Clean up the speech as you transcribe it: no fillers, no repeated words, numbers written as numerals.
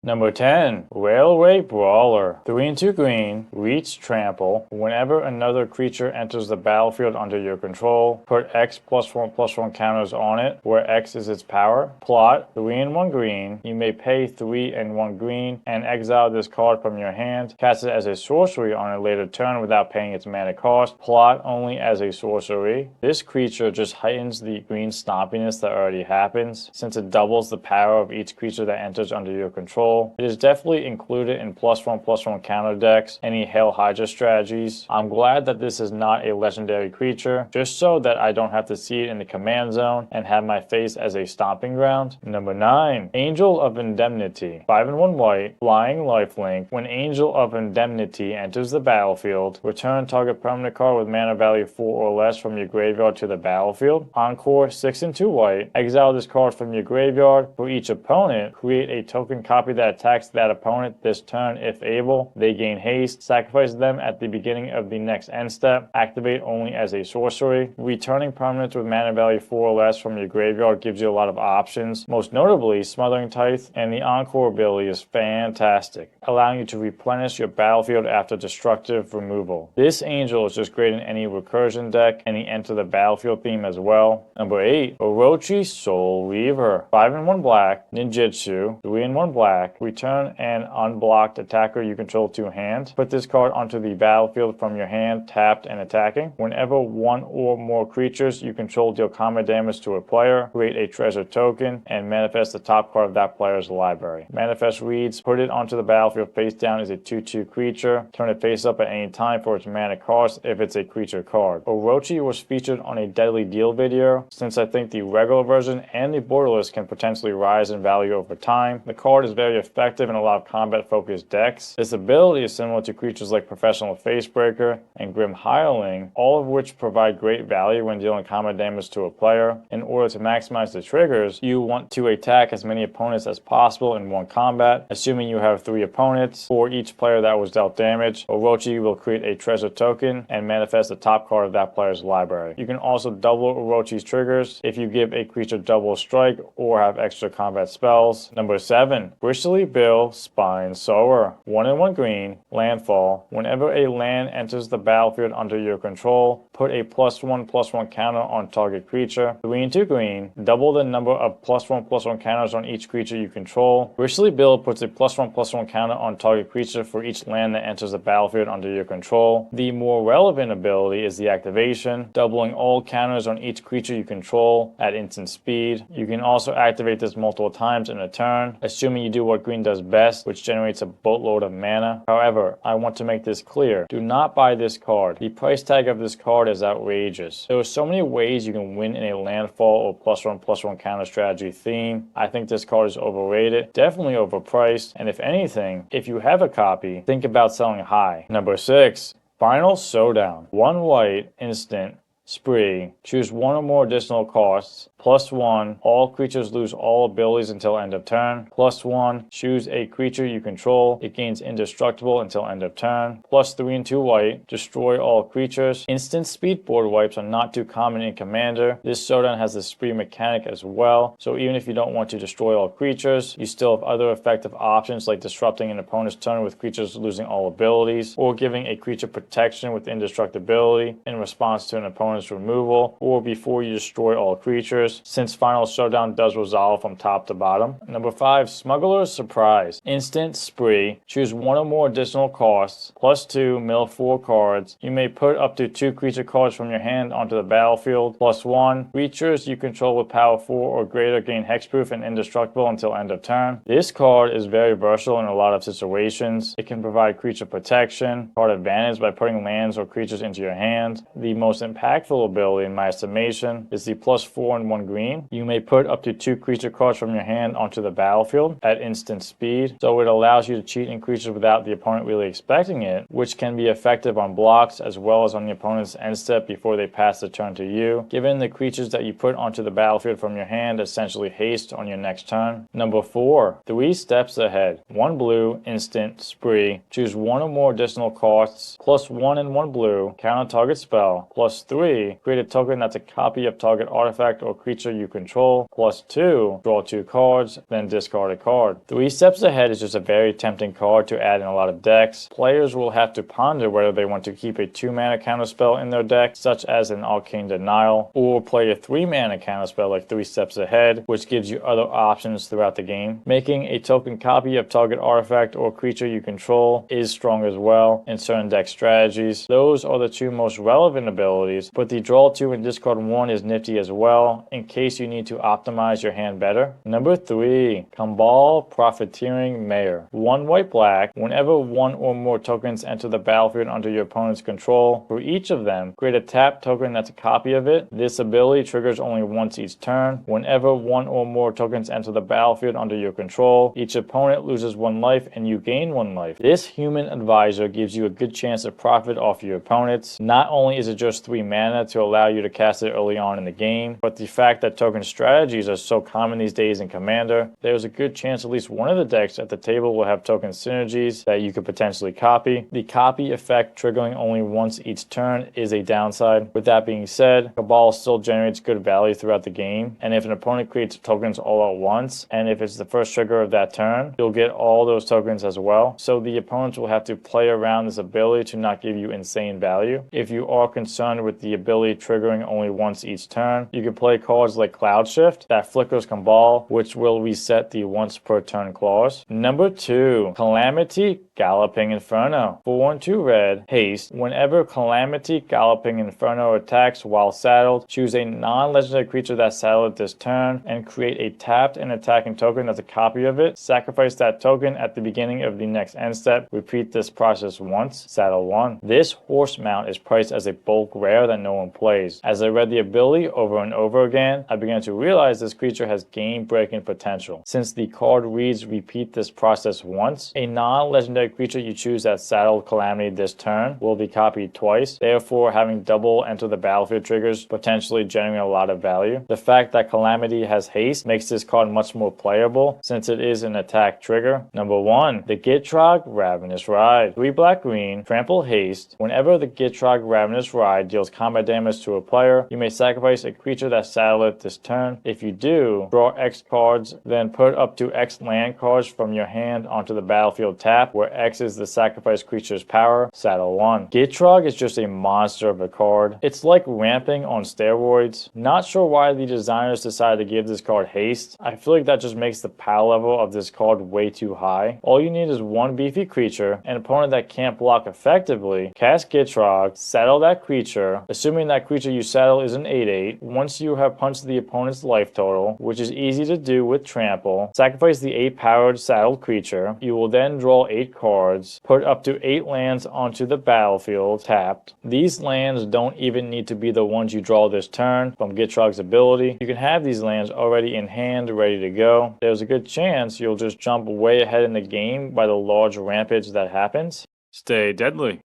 Number 10, Railway Brawler. 3 and 2 green, reach trample. Whenever another creature enters the battlefield under your control, put X +1/+1 counters on it, where X is its power. Plot, 3 and 1 green. You may pay 3 and 1 green and exile this card from your hand. Cast it as a sorcery on a later turn without paying its mana cost. Plot only as a sorcery. This creature just heightens the green stompiness that already happens, since it doubles the power of each creature that enters under your control. It is definitely included in +1/+1 counter decks, any Hail Hydra strategies. I'm glad that this is not a legendary creature, just so that I don't have to see it in the command zone and have my face as a stomping ground. Number 9, Angel of Indemnity. 5 and 1 white, flying lifelink. When Angel of Indemnity enters the battlefield, return target permanent card with mana value 4 or less from your graveyard to the battlefield. Encore, 6 and 2 white, exile this card from your graveyard. For each opponent, create a token copy that attacks that opponent this turn if able. They gain haste. Sacrifice them at the beginning of the next end step. Activate only as a sorcery. Returning permanents with mana value 4 or less from your graveyard gives you a lot of options. Most notably, Smothering Tithe and the Encore ability is fantastic, allowing you to replenish your battlefield after destructive removal. This angel is just great in any recursion deck and the enter the battlefield theme as well. Number 8, Orochi Soul Reaver. 5 and 1 black, ninjutsu. 3 and 1 black. Return an unblocked attacker you control to hand. Put this card onto the battlefield from your hand, tapped and attacking. Whenever one or more creatures you control deal combat damage to a player, create a treasure token and manifest the top card of that player's library. Manifest reads, put it onto the battlefield face down as a 2/2 creature. Turn it face up at any time for its mana cost if it's a creature card. Orochi was featured on a Deadly Deal video, since I think the regular version and the borderless can potentially rise in value over time. The card is very effective in a lot of combat-focused decks. This ability is similar to creatures like Professional Facebreaker and Grim Hireling, all of which provide great value when dealing combat damage to a player. In order to maximize the triggers, you want to attack as many opponents as possible in one combat. Assuming you have 3 opponents, for each player that was dealt damage, Orochi will create a treasure token and manifest the top card of that player's library. You can also double Orochi's triggers if you give a creature double strike or have extra combat spells. Number 7, Bristly Bill Spine Sower. 1 and 1 green, landfall. Whenever a land enters the battlefield under your control, put a +1/+1 counter on target creature. 3 and 2 green, double the number of +1/+1 counters on each creature you control. Bristly Bill puts a +1/+1 counter on target creature for each land that enters the battlefield under your control. The more relevant ability is the activation, doubling all counters on each creature you control at instant speed. You can also activate this multiple times in a turn, assuming you do what green does best, which generates a boatload of mana. However, I want to make this clear. Do not buy this card. The price tag of this card is outrageous. There are so many ways you can win in a landfall or +1/+1 counter strategy theme. I think this card is overrated, definitely overpriced, and if anything, if you have a copy, think about selling high. Number 6, Final Showdown. 1 white, instant, spree. Choose 1 or more additional costs. +1, all creatures lose all abilities until end of turn. +1, choose a creature you control. It gains indestructible until end of turn. +3 and 2 white, destroy all creatures. Instant speed board wipes are not too common in Commander. This showdown has the spree mechanic as well, so even if you don't want to destroy all creatures, you still have other effective options like disrupting an opponent's turn with creatures losing all abilities, or giving a creature protection with indestructibility in response to an opponent's removal, or before you destroy all creatures, since Final Showdown does resolve from top to bottom. Number 5, Smuggler's Surprise. Instant spree. Choose 1 or more additional costs. +2, mill 4 cards. You may put up to 2 creature cards from your hand onto the battlefield. +1, creatures you control with power 4 or greater gain hexproof and indestructible until end of turn. This card is very versatile in a lot of situations. It can provide creature protection, card advantage by putting lands or creatures into your hand. The most impactful ability in my estimation is the +4 and 1 green. You may put up to 2 creature cards from your hand onto the battlefield at instant speed, so it allows you to cheat in creatures without the opponent really expecting it, which can be effective on blocks as well as on the opponent's end step before they pass the turn to you, given the creatures that you put onto the battlefield from your hand essentially haste on your next turn. Number 4, 3 steps ahead. 1 blue, instant, spree. Choose 1 or more additional costs, +1 and 1 blue, counter target spell, +3, 3, create a token that's a copy of target artifact or creature you control. Plus 2, draw 2 cards, then discard a card. 3 Steps Ahead is just a very tempting card to add in a lot of decks. Players will have to ponder whether they want to keep a 2-mana counterspell in their deck, such as an Arcane Denial, or play a 3-mana counterspell like 3 Steps Ahead, which gives you other options throughout the game. Making a token copy of target artifact or creature you control is strong as well in certain deck strategies. Those are the 2 most relevant abilities, but the draw 2 and discard 1 is nifty as well, in case you need to optimize your hand better. Number 3, Cabal Profiteering Mayor. 1 white-black. Whenever 1 or more tokens enter the battlefield under your opponent's control, for each of them, create a tap token that's a copy of it. This ability triggers only once each turn. Whenever 1 or more tokens enter the battlefield under your control, each opponent loses 1 life and you gain 1 life. This human advisor gives you a good chance to profit off your opponents. Not only is it just 3 mana to allow you to cast it early on in the game, but the fact that token strategies are so common these days in Commander, there's a good chance at least one of the decks at the table will have token synergies that you could potentially copy. The copy effect triggering only once each turn is a downside. With that being said, Cabal still generates good value throughout the game, and if an opponent creates tokens all at once, and if it's the first trigger of that turn, you'll get all those tokens as well. So the opponents will have to play around this ability to not give you insane value. If you are concerned with the ability triggering only once each turn, you can play cards like Cloud Shift that flickers Cabal, which will reset the once per turn clause. Number 2, Calamity Galloping Inferno. 4 and 2 red, haste. Whenever Calamity Galloping Inferno attacks while saddled, choose a non-legendary creature that's saddled this turn and create a tapped and attacking token as a copy of it. Sacrifice that token at the beginning of the next end step. Repeat this process once. Saddle 1. This horse mount is priced as a bulk rare that no one plays. As I read the ability over and over again, I began to realize this creature has game-breaking potential. Since the card reads repeat this process once, a non-legendary creature you choose that saddled Calamity this turn will be copied twice. Therefore, having double enter the battlefield triggers potentially generating a lot of value. The fact that Calamity has haste makes this card much more playable since it is an attack trigger. Number 1, the Gitrog Ravenous Ride. 3 black green, trample haste. Whenever the Gitrog Ravenous Ride deals combat damage to a player, you may sacrifice a creature that saddled it this turn. If you do, draw X cards, then put up to X land cards from your hand onto the battlefield tap, where X is the sacrifice creature's power. Saddle 1. Gitrog is just a monster of a card. It's like ramping on steroids. Not sure why the designers decided to give this card haste. I feel like that just makes the power level of this card way too high. All you need is 1 beefy creature, an opponent that can't block effectively, cast Gitrog, saddle that creature, assuming that creature you saddle is an 8/8. Once you have punched the opponent's life total, which is easy to do with trample, sacrifice the 8-powered saddled creature. You will then draw 8 cards, put up to 8 lands onto the battlefield tapped. These lands don't even need to be the ones you draw this turn from Gitrog's ability. You can have these lands already in hand, ready to go. There's a good chance you'll just jump way ahead in the game by the large rampage that happens. Stay deadly.